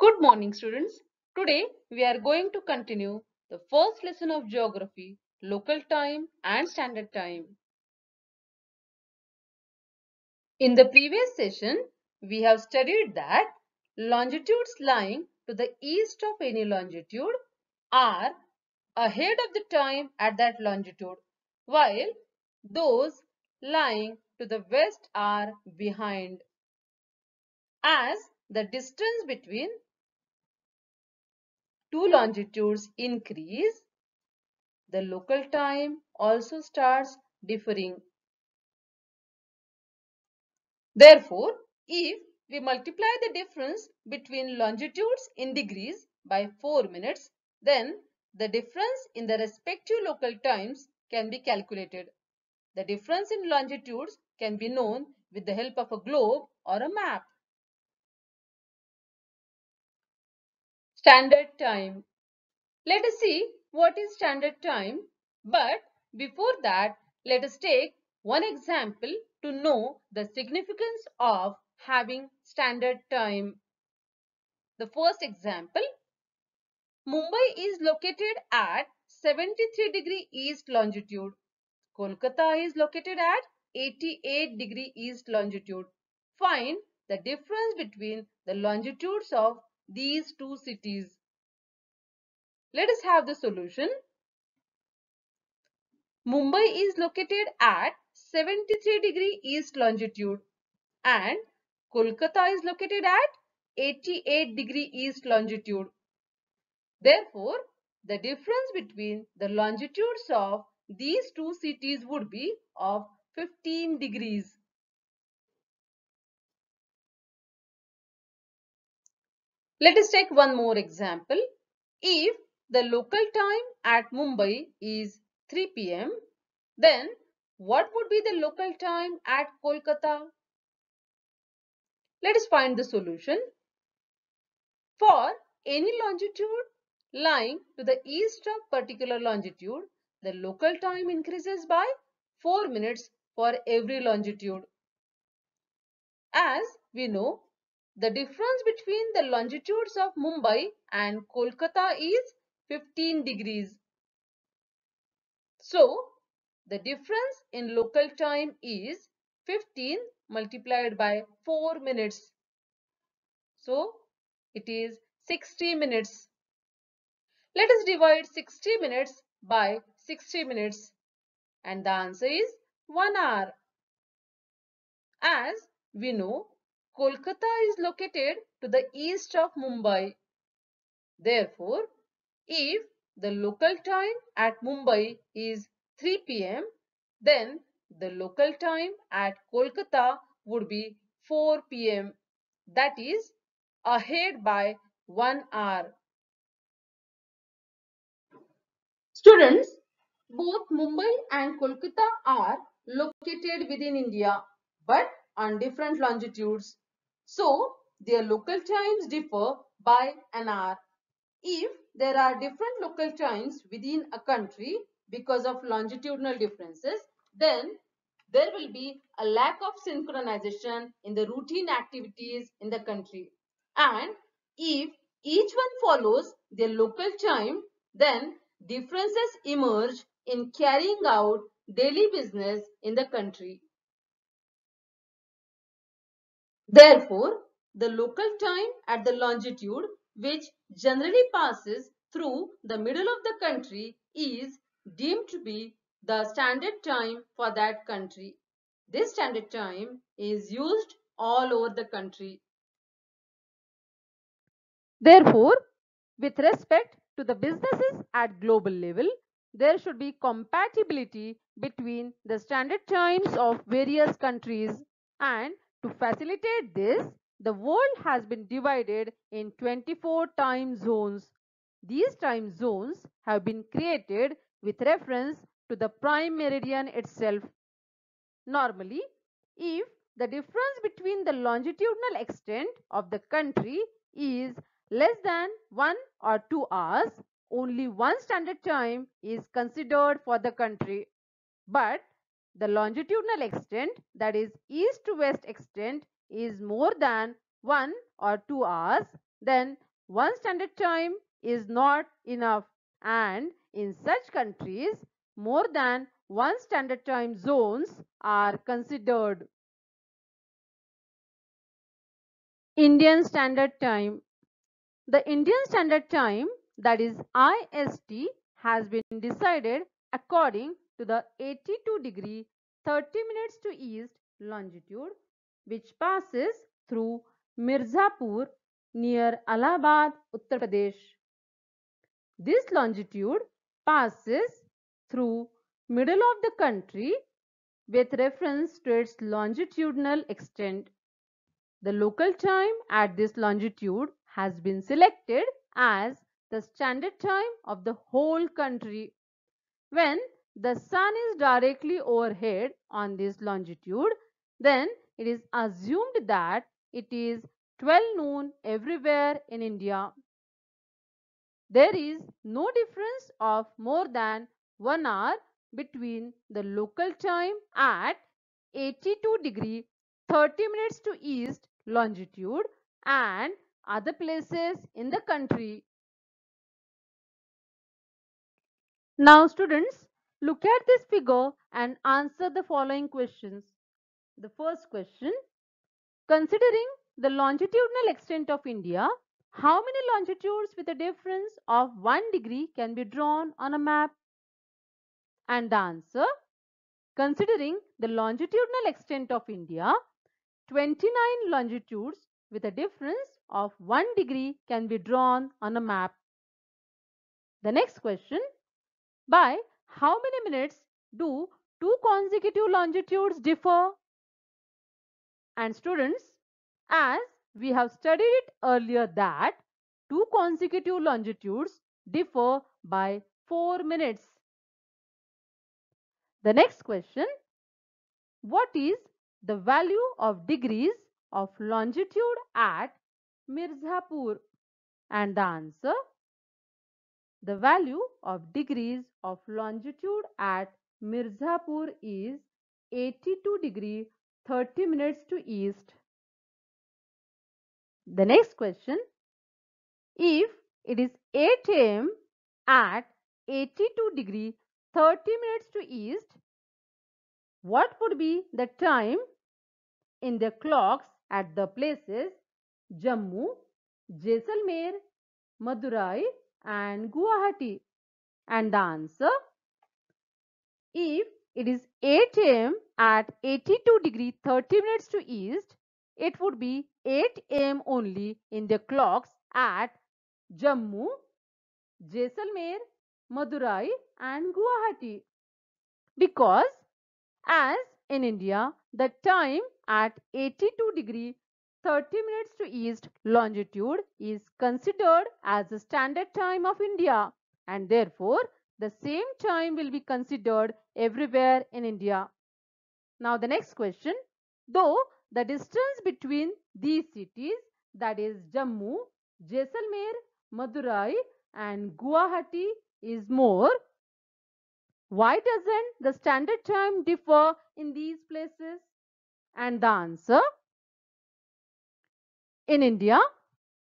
Good morning, students. Today we are going to continue the first lesson of geography, local time and standard time. In the previous session, we have studied that longitudes lying to the east of any longitude are ahead of the time at that longitude, while those lying to the west are behind. As the distance between two longitudes increase, the local time also starts differing. Therefore, if we multiply the difference between longitudes in degrees by 4 minutes, then the difference in the respective local times can be calculated. The difference in longitudes can be known with the help of a globe or a map. Standard time. Let us see what is standard time, but before that, let us take one example to know the significance of having standard time. The first example, Mumbai is located at 73° east longitude. Kolkata is located at 88° east longitude. Find the difference between the longitudes of these two cities. Let us have the solution. Mumbai is located at 73° east longitude and Kolkata is located at 88° east longitude. Therefore, the difference between the longitudes of these two cities would be of 15 degrees. Let us take one more example. If the local time at Mumbai is 3 p.m., then what would be the local time at Kolkata? Let us find the solution. For any longitude lying to the east of particular longitude, the local time increases by 4 minutes for every longitude. As we know, the difference between the longitudes of Mumbai and Kolkata is 15 degrees. So, the difference in local time is 15 multiplied by 4 minutes. So, it is 60 minutes. Let us divide 60 minutes by 60 minutes and the answer is 1 hour. As we know, Kolkata is located to the east of Mumbai. Therefore, if the local time at Mumbai is 3 p.m., then the local time at Kolkata would be 4 p.m. That is ahead by 1 hour. Students, both Mumbai and Kolkata are located within India but on different longitudes. So, their local times differ by an hour. If there are different local times within a country because of longitudinal differences, then there will be a lack of synchronization in the routine activities in the country. And if each one follows their local time, then differences emerge in carrying out daily business in the country. Therefore, the local time at the longitude, which generally passes through the middle of the country, is deemed to be the standard time for that country. This standard time is used all over the country. Therefore, with respect to the businesses at global level, there should be compatibility between the standard times of various countries, and to facilitate this, the world has been divided in 24 time zones. These time zones have been created with reference to the prime meridian itself. Normally, if the difference between the longitudinal extent of the country is less than 1 or 2 hours, only one standard time is considered for the country. But the longitudinal extent, that is east to west extent, is more than 1 or 2 hours, then one standard time is not enough, and in such countries, more than one standard time zones are considered. Indian Standard Time. The Indian Standard Time, that is IST, has been decided according to the 82 degree 30 minutes to east longitude, which passes through Mirzapur near Allahabad, Uttar Pradesh. This longitude passes through middle of the country with reference to its longitudinal extent. The local time at this longitude has been selected as the standard time of the whole country. When the sun is directly overhead on this longitude, then it is assumed that it is 12 noon everywhere in India. There is no difference of more than 1 hour between the local time at 82 degree 30 minutes to east longitude and other places in the country. Now students, look at this figure and answer the following questions. The first question, considering the longitudinal extent of India, how many longitudes with a difference of 1 degree can be drawn on a map? And the answer, considering the longitudinal extent of India, 29 longitudes with a difference of 1 degree can be drawn on a map. The next question, by how many minutes do two consecutive longitudes differ? And students, as we have studied it earlier that two consecutive longitudes differ by 4 minutes. The next question, what is the value of degrees of longitude at Mirzapur? And the answer, the value of degrees of longitude at Mirzapur is 82 degree 30 minutes to east. The next question, if it is 8 am at 82 degree 30 minutes to east, what would be the time in the clocks at the places Jammu, Jaisalmer, Madurai and Guwahati? And the answer, if it is 8 am at 82 degree 30 minutes to east, it would be 8 am only in the clocks at Jammu, Jaisalmer, Madurai and Guwahati. Because as in India, the time at 82 degree 30 minutes to east longitude is considered as the standard time of India, and therefore the same time will be considered everywhere in India. Now the next question, though the distance between these cities, that is Jammu, Jaisalmer, Madurai and Guwahati is more, why doesn't the standard time differ in these places? And the answer, in India,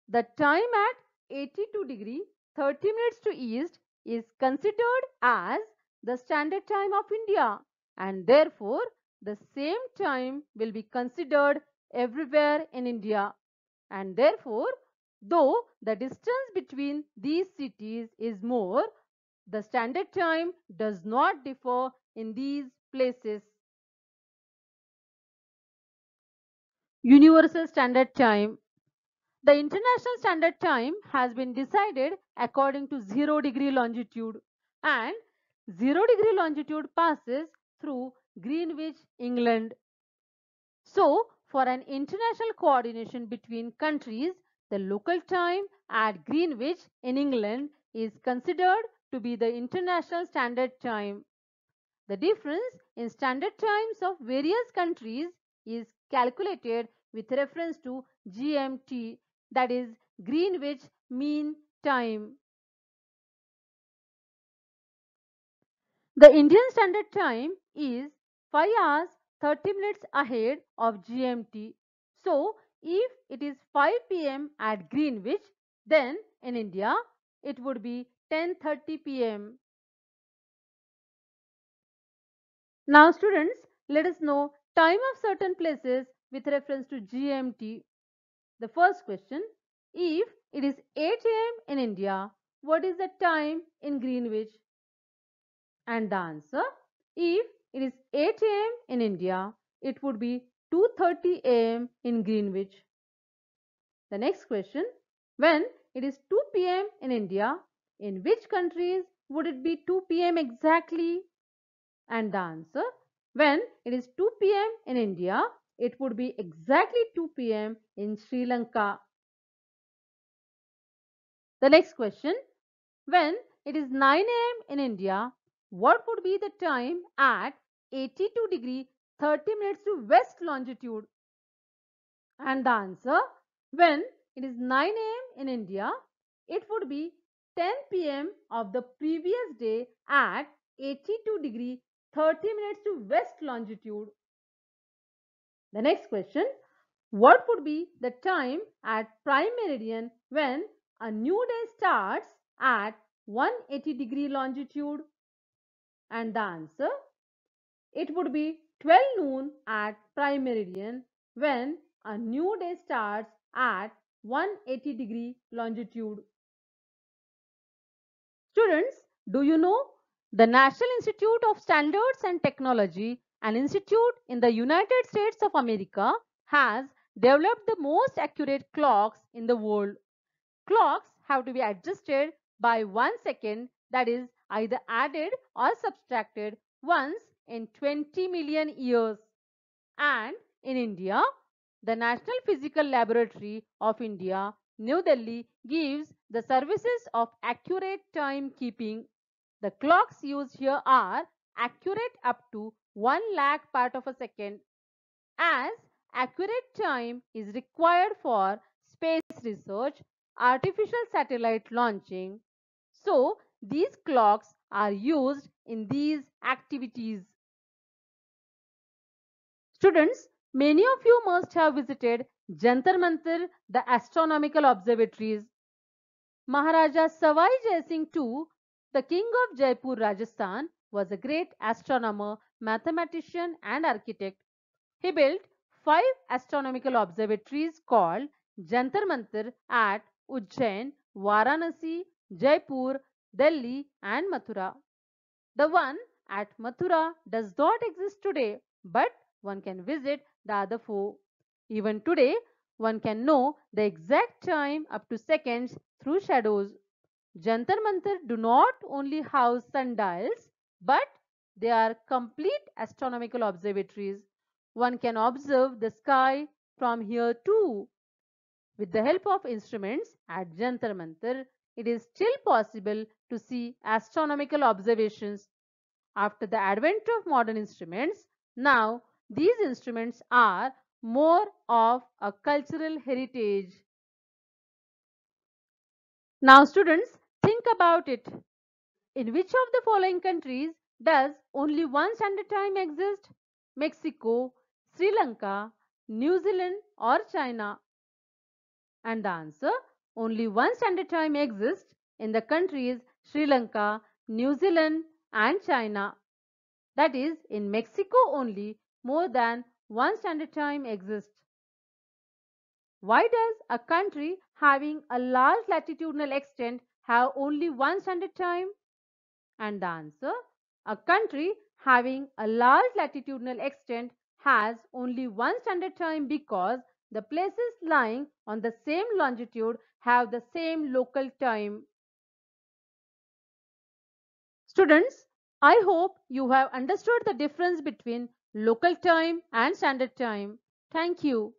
the time at 82 degree 30 minutes to east is considered as the standard time of India, and therefore the same time will be considered everywhere in India, and therefore though the distance between these cities is more, the standard time does not differ in these places. Universal Standard Time. The International Standard Time has been decided according to 0 degree longitude, and 0 degree longitude passes through Greenwich, England. So, for an international coordination between countries, the local time at Greenwich in England is considered to be the International Standard Time. The difference in standard times of various countries is calculated with reference to GMT, that is Greenwich Mean Time. The Indian Standard Time is 5 hours 30 minutes ahead of GMT. So, if it is 5 pm at Greenwich, Then in India, it would be 10:30 p.m. Now students, let us know time of certain places with reference to GMT. The first question, if it is 8 a.m. in India, what is the time in Greenwich? And the answer, if it is 8 a.m. in India, it would be 2:30 a.m. in Greenwich. The next question, when it is 2 p.m. in India, in which countries would it be 2 p.m. exactly? And the answer, when it is 2 p.m. in India, it would be exactly 2 p.m. in Sri Lanka. The next question, when it is 9 a.m. in India, what would be the time at 82 degree 30 minutes to west longitude? And the answer, when it is 9 a.m. in India, it would be 10 p.m. of the previous day at 82 degree 30 minutes to west longitude. The next question, what would be the time at prime meridian when a new day starts at 180 degree longitude? And the answer, it would be 12 noon at prime meridian when a new day starts at 180 degree longitude. Students, do you know the National Institute of Standards and Technology, an institute in the United States of America, has developed the most accurate clocks in the world. Clocks have to be adjusted by 1 second, that is either added or subtracted once in 20 million years. And in India, the National Physical Laboratory of India, New Delhi, gives the services of accurate timekeeping. The clocks used here are accurate up to 1 lakh part of a second. As accurate time is required for space research, artificial satellite launching, so these clocks are used in these activities. Students, many of you must have visited Jantar Mantar, the astronomical observatories. Maharaja Savai Jai Singh II, the king of Jaipur, Rajasthan, was a great astronomer, mathematician and architect. He built 5 astronomical observatories called Jantar Mantar at Ujjain, Varanasi, Jaipur, Delhi and Mathura. The one at Mathura does not exist today, but one can visit the other 4. Even today, one can know the exact time up to seconds through shadows. Jantar Mantar do not only house sundials, but they are complete astronomical observatories. One can observe the sky from here too. With the help of instruments at Jantar Mantar, it is still possible to see astronomical observations. After the advent of modern instruments, now these instruments are more of a cultural heritage. Now students, think about it. In which of the following countries does only one standard time exist? Mexico, Sri Lanka, New Zealand or China? And the answer, only one standard time exists in the countries Sri Lanka, New Zealand and China. That is, in Mexico only more than one standard time exists. Why does a country having a large latitudinal extent have only one standard time? And the answer, a country having a large latitudinal extent has only one standard time because the places lying on the same longitude have the same local time. Students, I hope you have understood the difference between local time and standard time. Thank you.